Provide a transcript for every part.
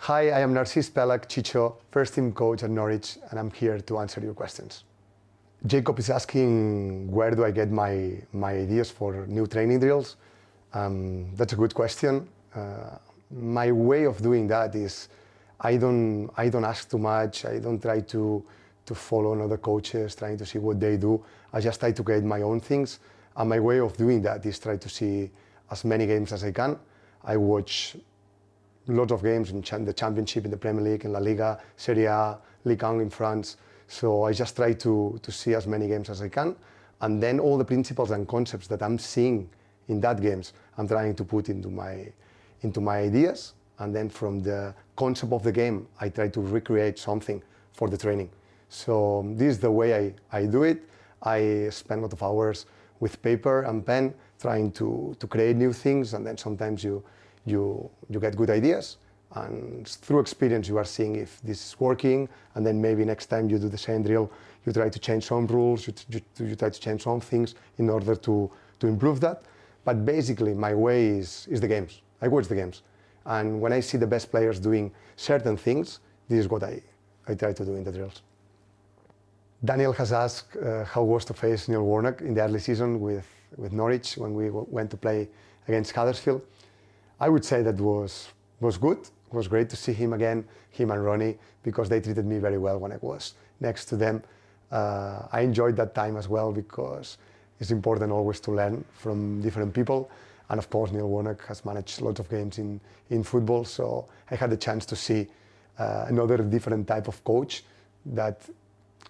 Hi, I am Narcís Pelach, Chicho, first team coach at Norwich, and I'm here to answer your questions. Jacob is asking where do I get my ideas for new training drills. That's a good question. My way of doing that is I don't ask too much. I don't try to follow other coaches, trying to see what they do. I just try to create my own things. And my way of doing that is try to see as many games as I can. I watch lots of games in the Championship, in the Premier League, in La Liga, Serie A, Ligue 1 in France. So I just try to see as many games as I can. And then all the principles and concepts that I'm seeing in that games, I'm trying to put into my ideas. And then from the concept of the game, I try to recreate something for the training. So this is the way I do it. I spend a lot of hours with paper and pen trying to create new things, and then sometimes you get good ideas, and through experience you are seeing if this is working, and then maybe next time you do the same drill, you try to change some rules, you try to change some things in order to improve that. But basically my way is the games. I watch the games, and when I see the best players doing certain things, this is what I try to do in the drills. Daniel has asked how it was to face Neil Warnock in the early season with Norwich when we went to play against Huddersfield. I would say that was good. It was great to see him again, him and Ronnie, because they treated me very well when I was next to them. I enjoyed that time as well because it's important always to learn from different people. And of course, Neil Warnock has managed lots of games in football, so I had the chance to see another different type of coach that,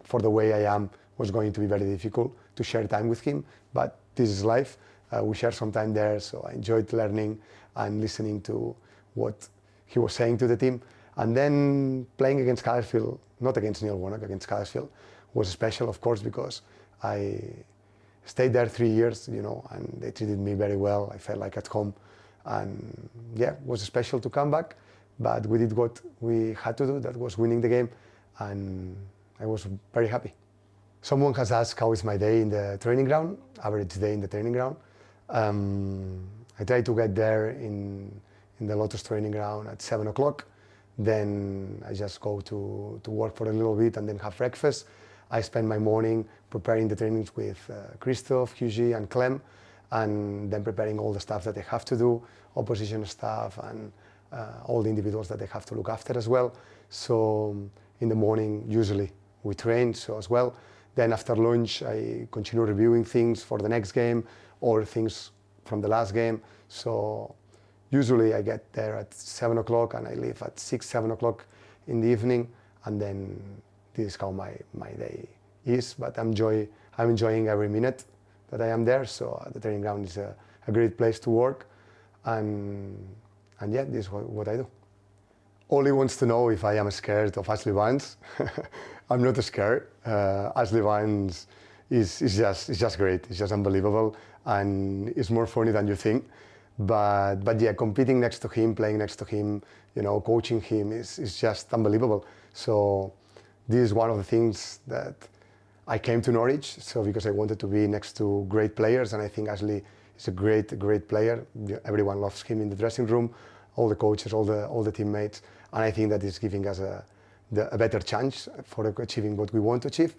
for the way I am, was going to be very difficult to share time with him. But this is life. We shared some time there, so I enjoyed learning and listening to what he was saying to the team. And then playing against Huddersfield, not against Neil Warnock, against Huddersfield, was special, of course, because I stayed there 3 years, and they treated me very well. I felt like at home. And yeah, it was special to come back, but we did what we had to do, that was winning the game, and I was very happy. Someone has asked how is my day in the training ground, average day in the training ground. I try to get there in the Lotus training ground at 7 o'clock. Then I just go to work for a little bit and then have breakfast. I spend my morning preparing the trainings with Christoph, Hughie and Clem, and then preparing all the stuff that they have to do, opposition staff and all the individuals that they have to look after as well. So in the morning, usually we train so as well. Then after lunch, I continue reviewing things for the next game or things from the last game. So usually I get there at 7 o'clock and I leave at 6, 7 o'clock in the evening, and then this is how my day is. But I'm enjoying every minute that I am there. So the training ground is a great place to work, and yeah, this is what I do. Ollie wants to know if I am scared of Ashley Barnes. I'm not scared. Ashley Barnes is just great. It's just unbelievable, and it's more funny than you think. But yeah, competing next to him, playing next to him, coaching him is just unbelievable. So this is one of the things that I came to Norwich, so because I wanted to be next to great players, and I think Ashley is a great player. Everyone loves him in the dressing room, all the coaches, all the teammates, and I think that is giving us a better chance for achieving what we want to achieve.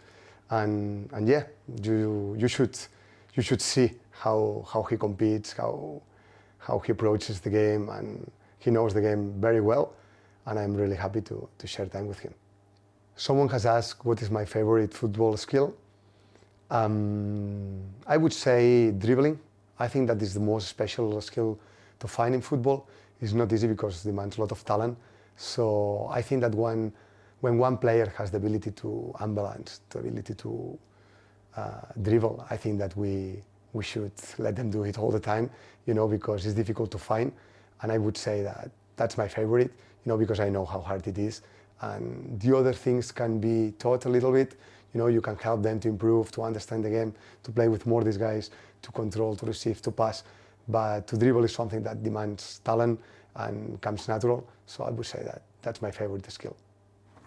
And yeah, you should see how he competes, how he approaches the game, and he knows the game very well, and I'm really happy to share time with him. Someone has asked what is my favorite football skill. I would say dribbling. I think that is the most special skill to find in football. It's not easy because it demands a lot of talent. So I think that when one player has the ability to unbalance, the ability to dribble, I think that we should let them do it all the time, because it's difficult to find. And I would say that that's my favorite, because I know how hard it is. And the other things can be taught a little bit. You can help them to improve, to understand the game, to play with more these guys, to control, to receive, to pass. But to dribble is something that demands talent and comes natural. So I would say that that's my favorite skill.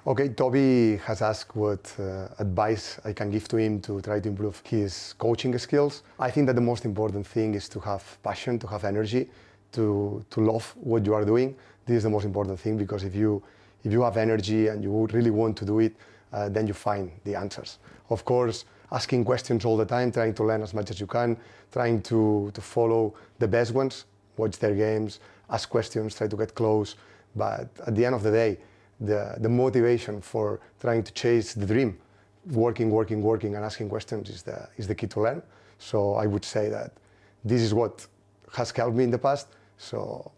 Okay, Toby has asked what advice I can give to him to try to improve his coaching skills. I think that the most important thing is to have passion, to have energy, to love what you are doing. This is the most important thing, because if you have energy and you really want to do it, then you find the answers. Of course, asking questions all the time, trying to learn as much as you can, trying to follow the best ones, watch their games, ask questions, try to get close. But at the end of the day, the motivation for trying to chase the dream, working and asking questions is the key to learn. So I would say that this is what has helped me in the past. So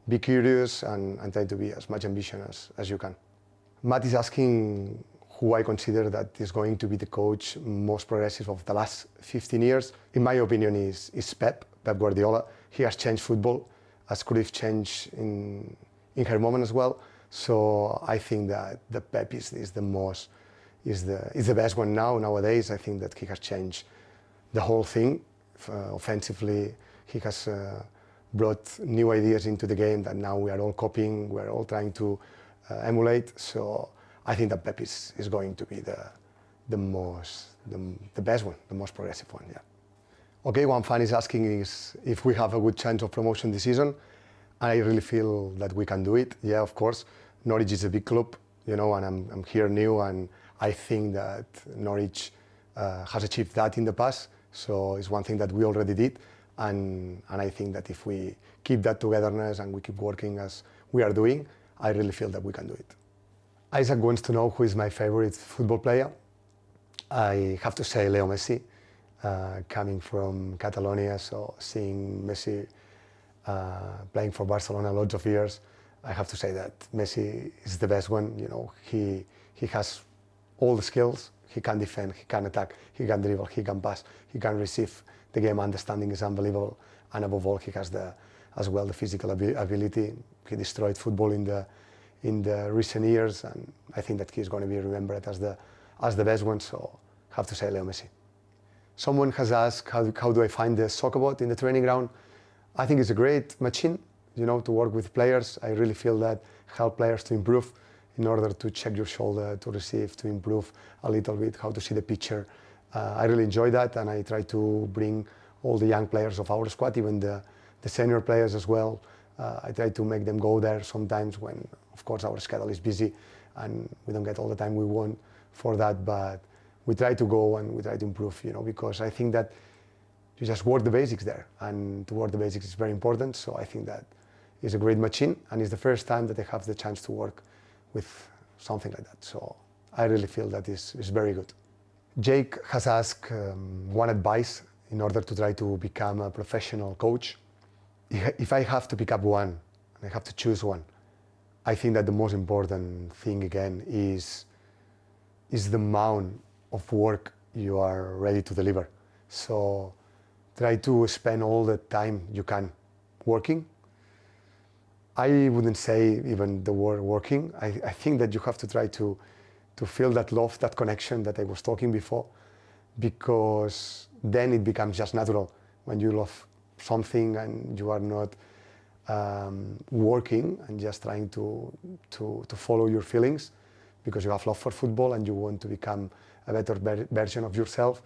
be curious and try to be as much ambitious as you can. Matt is asking who I consider that is going to be the coach most progressive of the last 15 years. In my opinion, is Pep Guardiola. He has changed football, as Cruyff changed in her moment as well. So I think that the Pep is the best one nowadays. I think that he has changed the whole thing. Offensively, he has brought new ideas into the game that now we are all copying, we're all trying to emulate. So I think that Pep is going to be the best one, the most progressive one, yeah. Okay, one fan is asking is if we have a good chance of promotion this season. I really feel that we can do it. Yeah, of course. Norwich is a big club, and I'm here new, and I think that Norwich has achieved that in the past. So it's one thing that we already did, and I think that if we keep that togetherness and we keep working as we are doing, I really feel that we can do it. Isaac wants to know who is my favorite football player. I have to say Leo Messi, coming from Catalonia, so seeing Messi playing for Barcelona lots of years, I have to say that Messi is the best one. He has all the skills. He can defend, he can attack, he can dribble, he can pass, he can receive. The game understanding is unbelievable, and above all, he has as well the physical ability. He destroyed football in the recent years, and I think that he's going to be remembered as the best one. So I have to say Leo Messi. Someone has asked how do I find the soccerbot in the training ground. I think it's a great machine, to work with players. I really feel that help players to improve in order to check your shoulder, to receive, to improve a little bit, how to see the picture. I really enjoy that, and I try to bring all the young players of our squad, even the senior players as well. I try to make them go there sometimes when, of course, our schedule is busy and we don't get all the time we want for that, but we try to go and we try to improve, because I think that you just work the basics there, and to work the basics is very important. So I think that it's a great machine, and it's the first time that I have the chance to work with something like that. So I really feel that is very good. Jake has asked one advice in order to try to become a professional coach. If I have to pick up one, and I have to choose one, I think that the most important thing again is the amount of work you are ready to deliver. So try to spend all the time you can working. I wouldn't say even the word working. I think that you have to try to feel that love, that connection that I was talking before, because then it becomes just natural when you love something and you are not working and just trying to follow your feelings, because you have love for football and you want to become a better version of yourself.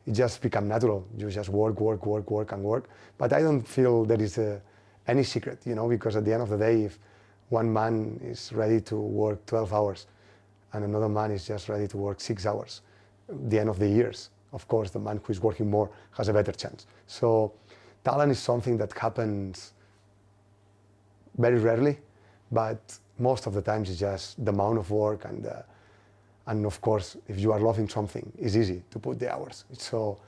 It just becomes natural. You just work. But I don't feel there is any secret, because at the end of the day, if one man is ready to work 12 hours and another man is just ready to work 6 hours, at the end of the years, of course, the man who is working more has a better chance. So talent is something that happens very rarely, but most of the times it's just the amount of work and of course, if you are loving something, it's easy to put the hours. So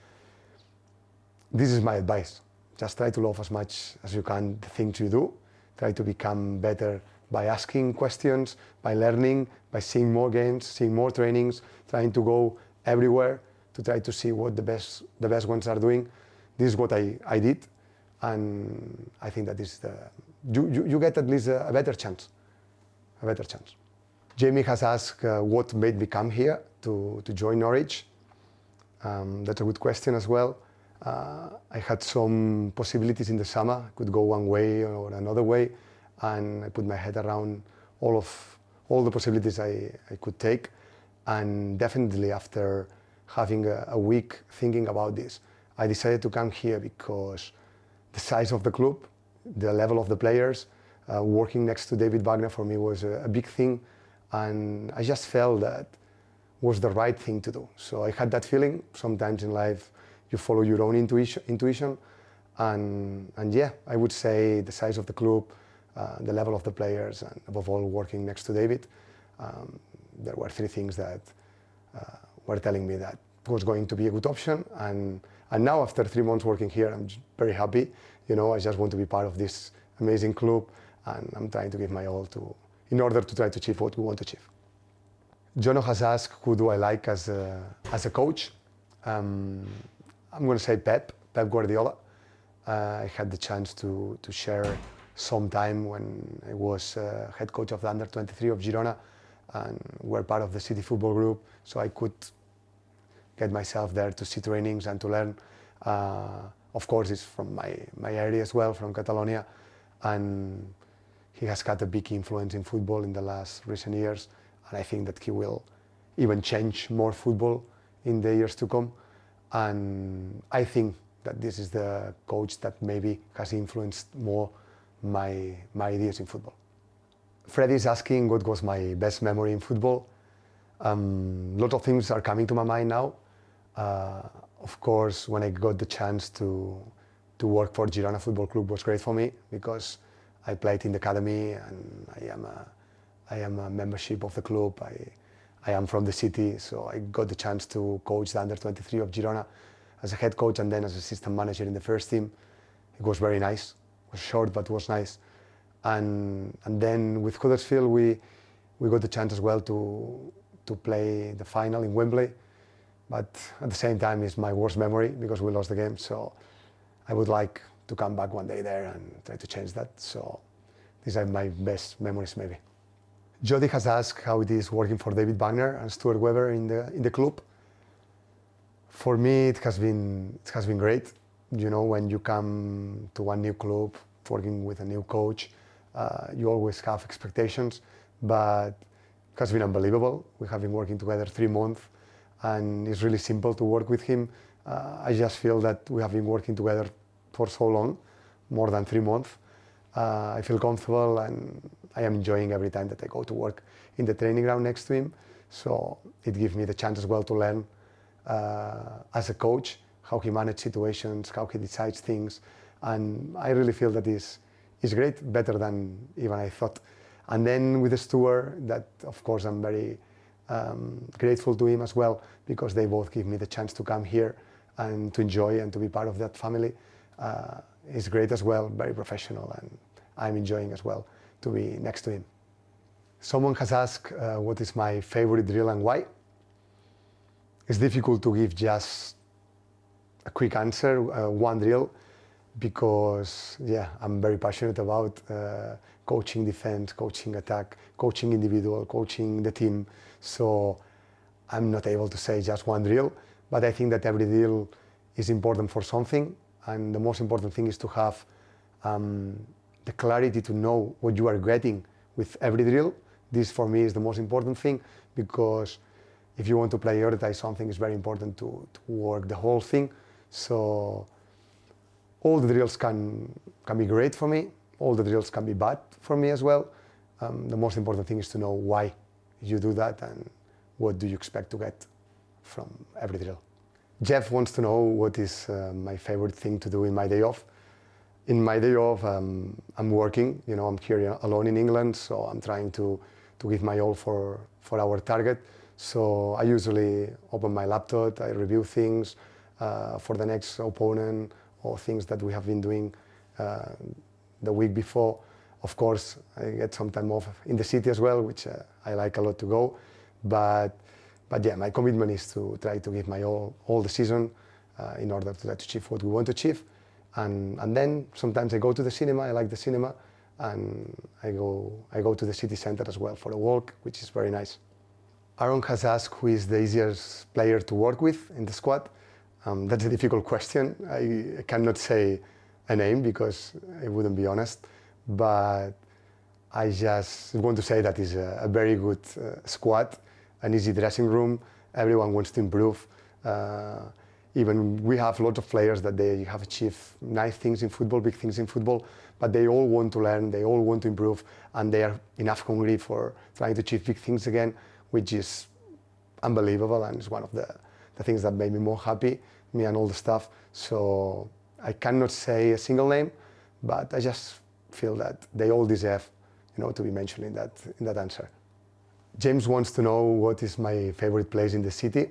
this is my advice. Just try to love as much as you can the things you do. Try to become better by asking questions, by learning, by seeing more games, seeing more trainings, trying to go everywhere to try to see what the best ones are doing. This is what I did, and I think that is you get at least a better chance. Jamie has asked what made me come here to join Norwich. That's a good question as well. I had some possibilities in the summer. I could go one way or another way, and I put my head around all the possibilities I could take. And definitely after having a week thinking about this, I decided to come here because the size of the club, the level of the players, working next to David Wagner for me was a big thing, and I just felt that was the right thing to do. So I had that feeling. Sometimes in life you follow your own intuition, and yeah, I would say the size of the club, the level of the players, and above all working next to David, there were three things that were telling me that was going to be a good option, and now after 3 months working here, I'm very happy. I just want to be part of this amazing club, and I'm trying to give my all in order to try to achieve what we want to achieve. Jono has asked who do I like as a coach. I'm going to say Pep Guardiola. I had the chance to share some time when I was head coach of the under-23 of Girona, and we're part of the City football group, so I could get myself there to see trainings and to learn. Of course, it's from my area as well, from Catalonia, and he has had a big influence in football in the last recent years, and I think that he will even change more football in the years to come. And I think that this is the coach that maybe has influenced more my ideas in football. Freddy is asking what was my best memory in football. Lots of things are coming to my mind now. Of course, when I got the chance to work for Girona Football Club was great for me, because I played in the academy and I am a membership of the club. I am from the city, so I got the chance to coach the under-23 of Girona as a head coach and then as assistant manager in the first team. It was very nice. It was short, but it was nice. And then with Huddersfield, we got the chance as well to play the final in Wembley. But at the same time, it's my worst memory because we lost the game. So I would like to come back one day there and try to change that. So these are my best memories, maybe. Jody has asked how it is working for David Wagner and Stuart Webber in the club. For me, it has been great. When you come to one new club, working with a new coach, you always have expectations, but it has been unbelievable. We have been working together 3 months, and it's really simple to work with him. I just feel that we have been working together for so long, more than 3 months. I feel comfortable, and I am enjoying every time that I go to work in the training ground next to him. So it gives me the chance as well to learn as a coach how he manages situations, how he decides things, and I really feel that is great, better than even I thought. And then with the Stuart, that of course I'm very grateful to him as well, because they both give me the chance to come here and to enjoy and to be part of that family. It's great as well, very professional, and I'm enjoying as well to be next to him. Someone has asked what is my favorite drill and why. It's difficult to give just a quick answer, one drill, because I'm very passionate about coaching defense, coaching attack, coaching individual, coaching the team. So I'm not able to say just one drill, but I think that every drill is important for something, and the most important thing is to have the clarity to know what you are getting with every drill. This for me is the most important thing, because if you want to prioritize something, it's very important to work the whole thing. So all the drills can be great for me, all the drills can be bad for me as well. The most important thing is to know why you do that and what do you expect to get from every drill. Jeff wants to know what is my favorite thing to do in my day off. In my day off, I'm working. I'm here alone in England, so I'm trying to give my all for our target. So I usually open my laptop, I review things for the next opponent or things that we have been doing the week before. Of course, I get some time off in the city as well, which I like a lot to go. But yeah, my commitment is to try to give my all the season in order to try to achieve what we want to achieve. And then sometimes I go to the cinema, I like the cinema, and I go to the city center as well for a walk, which is very nice. Aaron has asked who is the easiest player to work with in the squad. That's a difficult question. I cannot say a name because I wouldn't be honest, but I just want to say that it's a very good squad, an easy dressing room, everyone wants to improve. Even we have lots of players that they have achieved nice things in football, big things in football, but they all want to learn, they all want to improve, and they are enough hungry for trying to achieve big things again, which is unbelievable, and it's one of the things that made me more happy, me and all the staff. So I cannot say a single name, but I just feel that they all deserve, to be mentioned in that answer. James wants to know what is my favorite place in the city.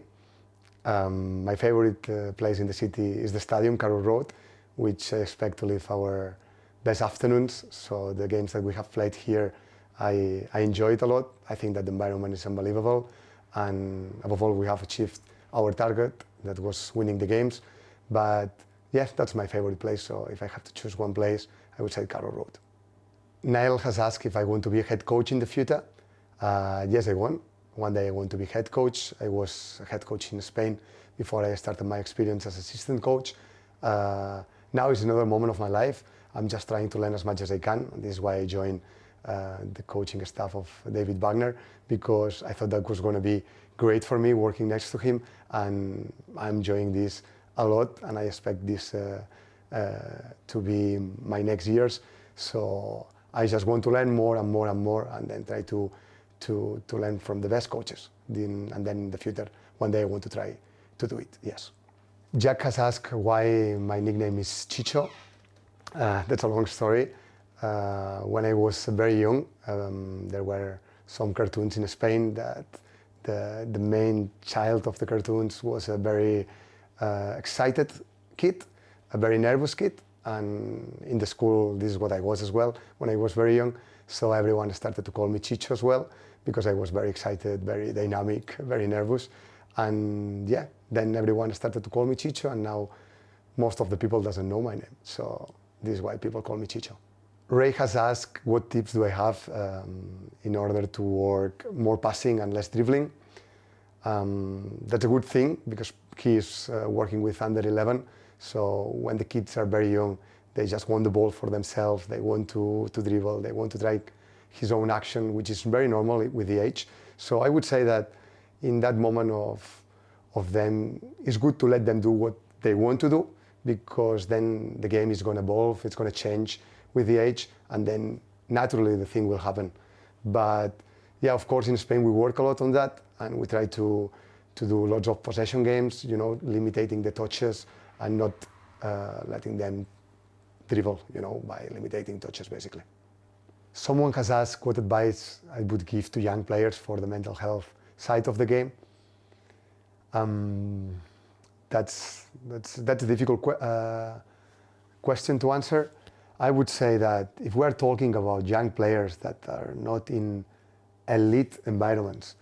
My favorite place in the city is the stadium, Carroll Road, which I expect to live our best afternoons. So the games that we have played here, I enjoy it a lot. I think that the environment is unbelievable, and above all, we have achieved our target, that was winning the games. But yes, that's my favorite place. So if I have to choose one place, I would say Carroll Road. Niall has asked if I want to be a head coach in the future. Yes, I want. One day I want to be head coach. I was a head coach in Spain before I started my experience as assistant coach. Now is another moment of my life. I'm just trying to learn as much as I can. This is why I joined the coaching staff of David Wagner, because I thought that was going to be great for me working next to him, and I'm enjoying this a lot, and I expect this to be my next years. So I just want to learn more and more and more, and then try to learn from the best coaches. And then in the future, one day I want to try to do it, yes. Jack has asked why my nickname is Chicho. That's a long story. When I was very young, there were some cartoons in Spain that the main child of the cartoons was a very excited kid, a very nervous kid. And in the school, this is what I was as well when I was very young. So everyone started to call me Chicho as well, because I was very excited, very dynamic, very nervous. And yeah, then everyone started to call me Chicho, and now most of the people doesn't know my name. So this is why people call me Chicho. Ray has asked what tips do I have in order to work more passing and less dribbling. That's a good thing, because he is working with under 11. So when the kids are very young, they just want the ball for themselves. They want to dribble. They want to try his own action, which is very normal with the age. So I would say that in that moment of them, it's good to let them do what they want to do, because then the game is going to evolve, it's going to change with the age, and then naturally the thing will happen. But yeah, of course, in Spain we work a lot on that, and we try to do lots of possession games, limiting the touches and not letting them dribble, by limiting touches basically. Someone has asked what advice I would give to young players for the mental health side of the game. That's a difficult question to answer. I would say that if we're talking about young players that are not in elite environments,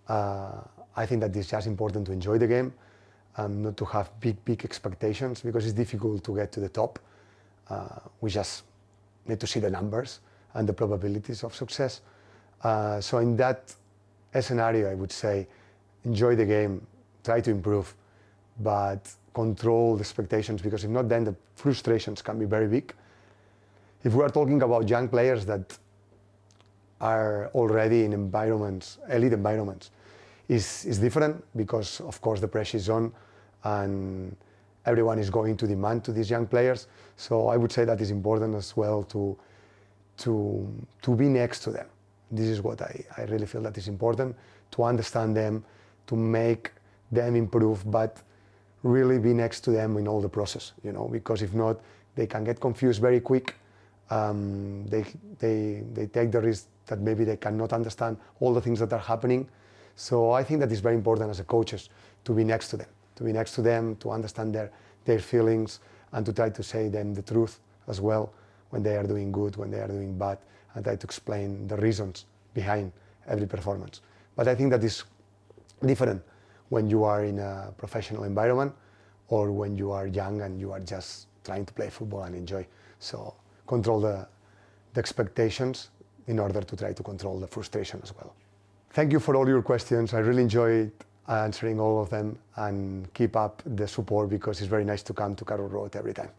I think that it's just important to enjoy the game, not to have big expectations, because it's difficult to get to the top. We just need to see the numbers and the probabilities of success. So in that scenario, I would say enjoy the game, try to improve, but control the expectations, because if not, then the frustrations can be very big. If we are talking about young players that are already in environments, elite environments, is different, because of course the pressure is on and everyone is going to demand to these young players. So I would say that is important as well to be next to them. This is what I really feel that is important, to understand them, to make them improve, but really be next to them in all the process, because if not, they can get confused very quick. They take the risk that maybe they cannot understand all the things that are happening. So I think that it's very important as a coaches to be next to them, to understand their feelings, and to try to say them the truth as well, when they are doing good, when they are doing bad, and try to explain the reasons behind every performance. But I think that is different when you are in a professional environment, or when you are young and you are just trying to play football and enjoy. So control the expectations in order to try to control the frustration as well. Thank you for all your questions. I really enjoyed answering all of them, and keep up the support, because it's very nice to come to Carroll Road every time.